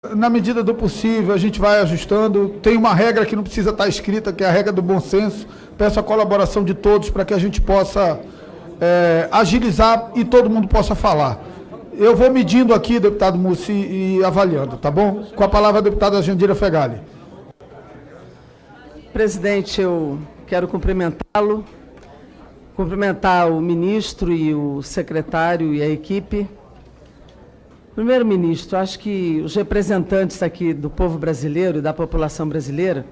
Na medida do possível, a gente vai ajustando. Tem uma regra que não precisa estar escrita, que é a regra do bom senso. Peço a colaboração de todos para que a gente possa agilizar e todo mundo possa falar. Eu vou medindo aqui, deputado Mussi, e avaliando, tá bom? Com a palavra a deputada Jandira Fegali. Presidente, eu quero cumprimentá-lo, cumprimentar o ministro e o secretário e a equipe. Primeiro-ministro, acho que os representantes aqui do povo brasileiro e da população brasileira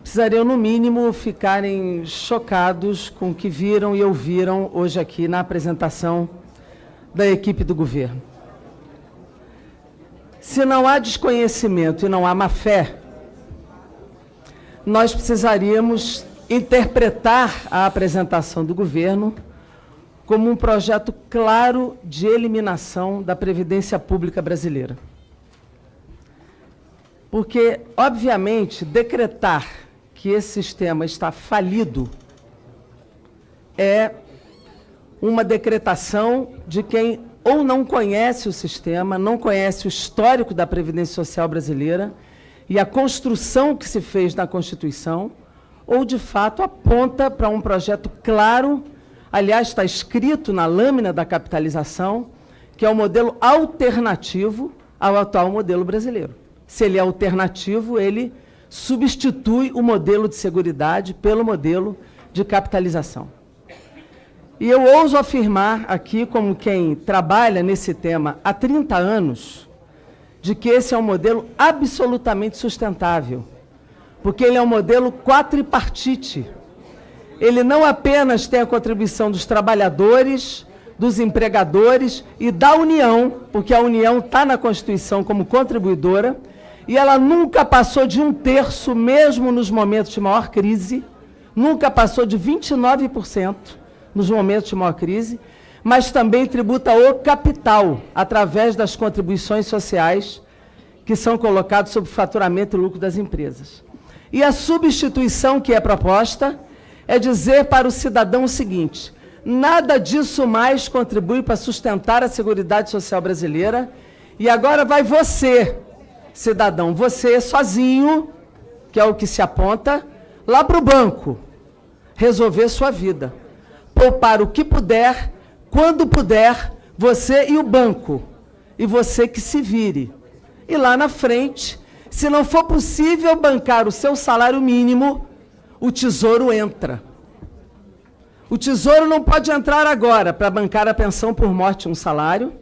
precisariam, no mínimo, ficarem chocados com o que viram e ouviram hoje aqui na apresentação da equipe do governo. Se não há desconhecimento e não há má-fé, nós precisaríamos interpretar a apresentação do governo como um projeto claro de eliminação da Previdência Pública brasileira. Porque, obviamente, decretar que esse sistema está falido é uma decretação de quem ou não conhece o sistema, não conhece o histórico da Previdência Social brasileira e a construção que se fez na Constituição, ou, de fato, aponta para um projeto claro. Aliás, está escrito na lâmina da capitalização, que é o modelo alternativo ao atual modelo brasileiro. Se ele é alternativo, ele substitui o modelo de seguridade pelo modelo de capitalização. E eu ouso afirmar aqui, como quem trabalha nesse tema há 30 anos, de que esse é um modelo absolutamente sustentável, porque ele é um modelo quadripartite. Ele não apenas tem a contribuição dos trabalhadores, dos empregadores e da União, porque a União está na Constituição como contribuidora, e ela nunca passou de 1/3, mesmo nos momentos de maior crise, nunca passou de 29% nos momentos de maior crise, mas também tributa o capital, através das contribuições sociais que são colocadas sobre o faturamento e lucro das empresas. E a substituição que é proposta é dizer para o cidadão o seguinte: nada disso mais contribui para sustentar a Seguridade Social brasileira, e agora vai você, cidadão, você sozinho, que é o que se aponta, lá para o banco, resolver sua vida. Poupar o que puder, quando puder, você e o banco, e você que se vire. E lá na frente, se não for possível bancar o seu salário mínimo, o Tesouro entra. O Tesouro não pode entrar agora para bancar a pensão por morte de um salário.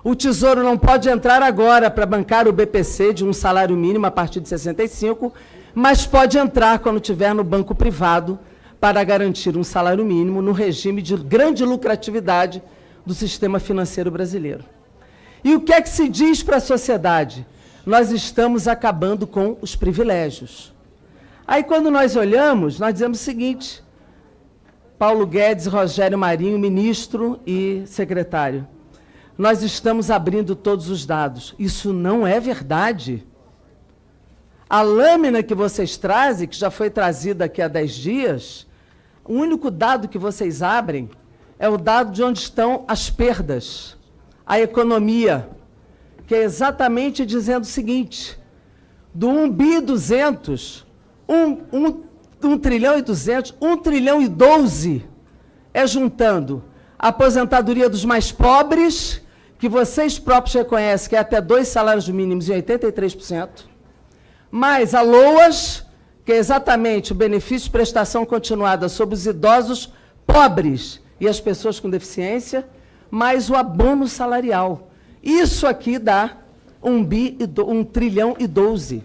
O Tesouro não pode entrar agora para bancar o BPC de um salário mínimo a partir de 65, mas pode entrar quando tiver no banco privado para garantir um salário mínimo no regime de grande lucratividade do sistema financeiro brasileiro. E o que é que se diz para a sociedade? Nós estamos acabando com os privilégios. Aí, quando nós olhamos, nós dizemos o seguinte: Paulo Guedes, Rogério Marinho, ministro e secretário, nós estamos abrindo todos os dados. Isso não é verdade. A lâmina que vocês trazem, que já foi trazida aqui há 10 dias, o único dado que vocês abrem é o dado de onde estão as perdas, a economia, que é exatamente dizendo o seguinte: do 1 bi 200, 1 trilhão e 200, 1 trilhão e 12 é juntando a aposentadoria dos mais pobres, que vocês próprios reconhecem que é até 2 salários mínimos e 83%, mais a LOAS, que é exatamente o benefício de prestação continuada sobre os idosos pobres e as pessoas com deficiência, mais o abono salarial. Isso aqui dá 1 trilhão e 12.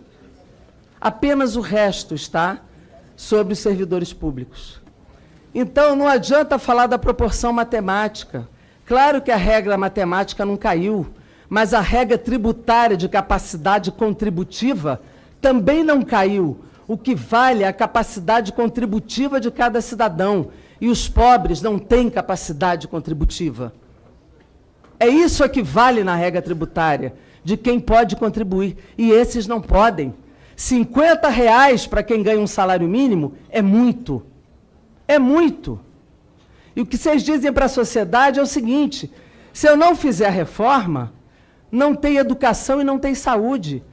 Apenas o resto está sobre os servidores públicos. Então, não adianta falar da proporção matemática. Claro que a regra matemática não caiu, mas a regra tributária de capacidade contributiva também não caiu. O que vale é a capacidade contributiva de cada cidadão, e os pobres não têm capacidade contributiva. É isso que vale na regra tributária, de quem pode contribuir, e esses não podem. R$50 para quem ganha um salário mínimo é muito. É muito. E o que vocês dizem para a sociedade é o seguinte: se eu não fizer a reforma, não tem educação e não tem saúde.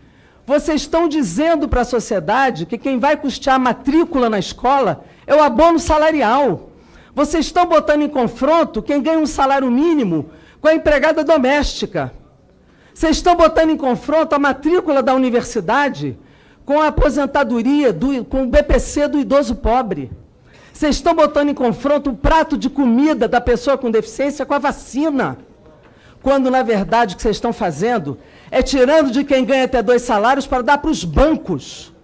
Vocês estão dizendo para a sociedade que quem vai custear a matrícula na escola é o abono salarial. Vocês estão botando em confronto quem ganha um salário mínimo com a empregada doméstica. Vocês estão botando em confronto a matrícula da universidade com a aposentadoria, com o BPC do idoso pobre. Vocês estão botando em confronto o prato de comida da pessoa com deficiência com a vacina. Quando, na verdade, o que vocês estão fazendo é tirando de quem ganha até 2 salários para dar para os bancos.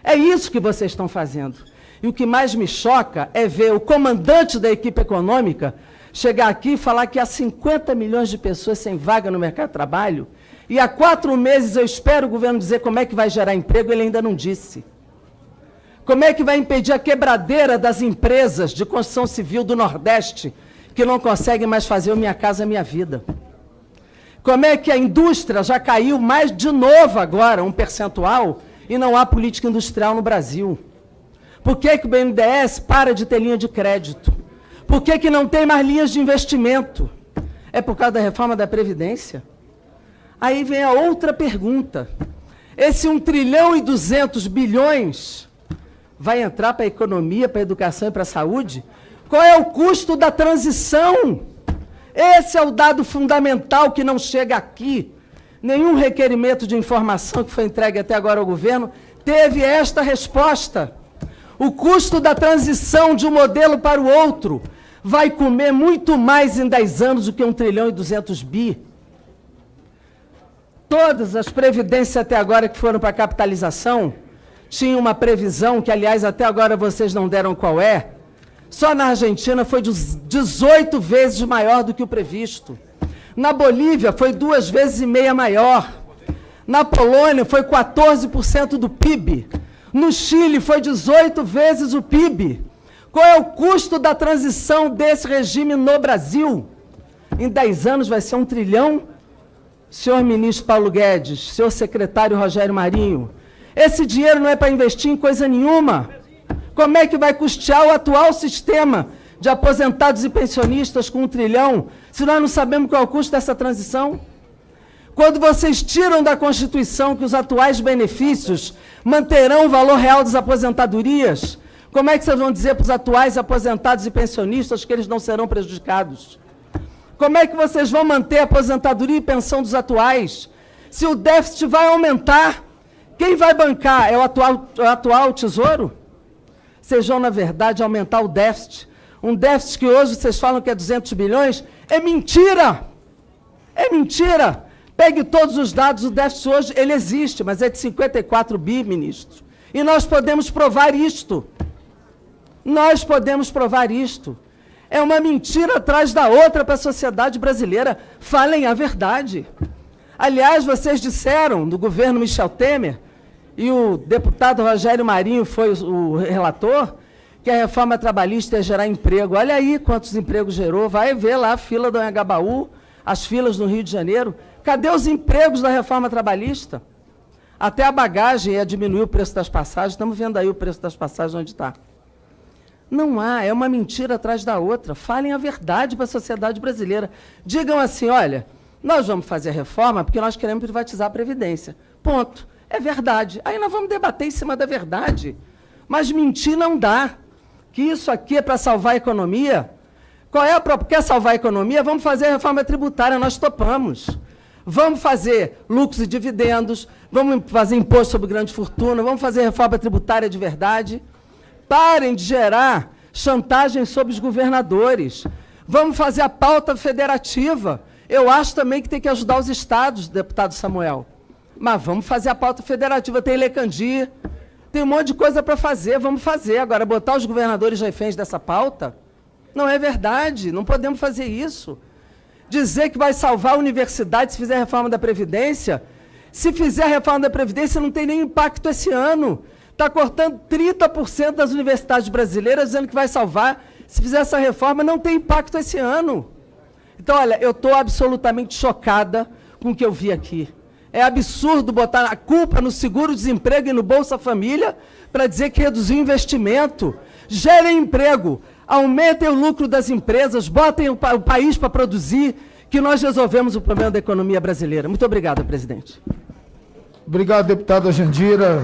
É isso que vocês estão fazendo. E o que mais me choca é ver o comandante da equipe econômica chegar aqui e falar que há 50 milhões de pessoas sem vaga no mercado de trabalho, e há 4 meses eu espero o governo dizer como é que vai gerar emprego, ele ainda não disse. Como é que vai impedir a quebradeira das empresas de construção civil do Nordeste, que não conseguem mais fazer o Minha Casa Minha Vida? Como é que a indústria já caiu mais de novo agora, um percentual, e não há política industrial no Brasil? Por que que o BNDES para de ter linha de crédito? Por que que não tem mais linhas de investimento? É por causa da reforma da Previdência? Aí vem a outra pergunta. Esse 1,2 trilhão vai entrar para a economia, para a educação e para a saúde? Qual é o custo da transição? Esse é o dado fundamental que não chega aqui. Nenhum requerimento de informação que foi entregue até agora ao governo teve esta resposta. O custo da transição de um modelo para o outro vai comer muito mais em 10 anos do que 1,2 trilhão. Todas as previdências até agora que foram para a capitalização tinham uma previsão, que aliás até agora vocês não deram qual é, só na Argentina foi 18 vezes maior do que o previsto. Na Bolívia foi 2,5 vezes maior. Na Polônia foi 14% do PIB. No Chile foi 18 vezes o PIB. Qual é o custo da transição desse regime no Brasil? Em 10 anos vai ser 1 trilhão? Senhor ministro Paulo Guedes, senhor secretário Rogério Marinho, esse dinheiro não é para investir em coisa nenhuma. Como é que vai custear o atual sistema de aposentados e pensionistas com 1 trilhão, se nós não sabemos qual é o custo dessa transição? Quando vocês tiram da Constituição que os atuais benefícios manterão o valor real das aposentadorias, como é que vocês vão dizer para os atuais aposentados e pensionistas que eles não serão prejudicados? Como é que vocês vão manter a aposentadoria e pensão dos atuais, se o déficit vai aumentar? Quem vai bancar? É o atual Tesouro? Vocês vão, na verdade, aumentar o déficit. Um déficit que hoje vocês falam que é 200 bilhões, é mentira! É mentira! Pegue todos os dados, o déficit hoje, ele existe, mas é de 54 bi, ministro. E nós podemos provar isto. Nós podemos provar isto. É uma mentira atrás da outra para a sociedade brasileira. Falem a verdade. Aliás, vocês disseram, do governo Michel Temer, e o deputado Rogério Marinho foi o relator, que a reforma trabalhista ia gerar emprego. Olha aí quantos empregos gerou. Vai ver lá a fila do Anhangabaú, as filas no Rio de Janeiro. Cadê os empregos da reforma trabalhista? Até a bagagem ia diminuir o preço das passagens. Estamos vendo aí o preço das passagens onde está. Não há, é uma mentira atrás da outra. Falem a verdade para a sociedade brasileira. Digam assim, olha, nós vamos fazer a reforma porque nós queremos privatizar a Previdência. Ponto. É verdade. Aí nós vamos debater em cima da verdade. Mas mentir não dá. Que isso aqui é para salvar a economia. Qual é a proposta? Quer salvar a economia? Vamos fazer a reforma tributária, nós topamos. Vamos fazer lucros e dividendos, vamos fazer imposto sobre grande fortuna, vamos fazer reforma tributária de verdade. Parem de gerar chantagem sobre os governadores. Vamos fazer a pauta federativa. Eu acho também que tem que ajudar os estados, deputado Samuel. Mas vamos fazer a pauta federativa. Tem Lei Candir, tem um monte de coisa para fazer, vamos fazer. Agora, botar os governadores reféns dessa pauta, não é verdade, não podemos fazer isso. Dizer que vai salvar a universidade se fizer a reforma da Previdência, se fizer a reforma da Previdência não tem nem impacto esse ano. Está cortando 30% das universidades brasileiras, dizendo que vai salvar. Se fizer essa reforma, não tem impacto esse ano. Então, olha, eu estou absolutamente chocada com o que eu vi aqui. É absurdo botar a culpa no seguro-desemprego e no Bolsa Família para dizer que reduziu o investimento. Gerem emprego, aumentem o lucro das empresas, botem o país para produzir, que nós resolvemos o problema da economia brasileira. Muito obrigada, presidente. Obrigado, deputada Jandira.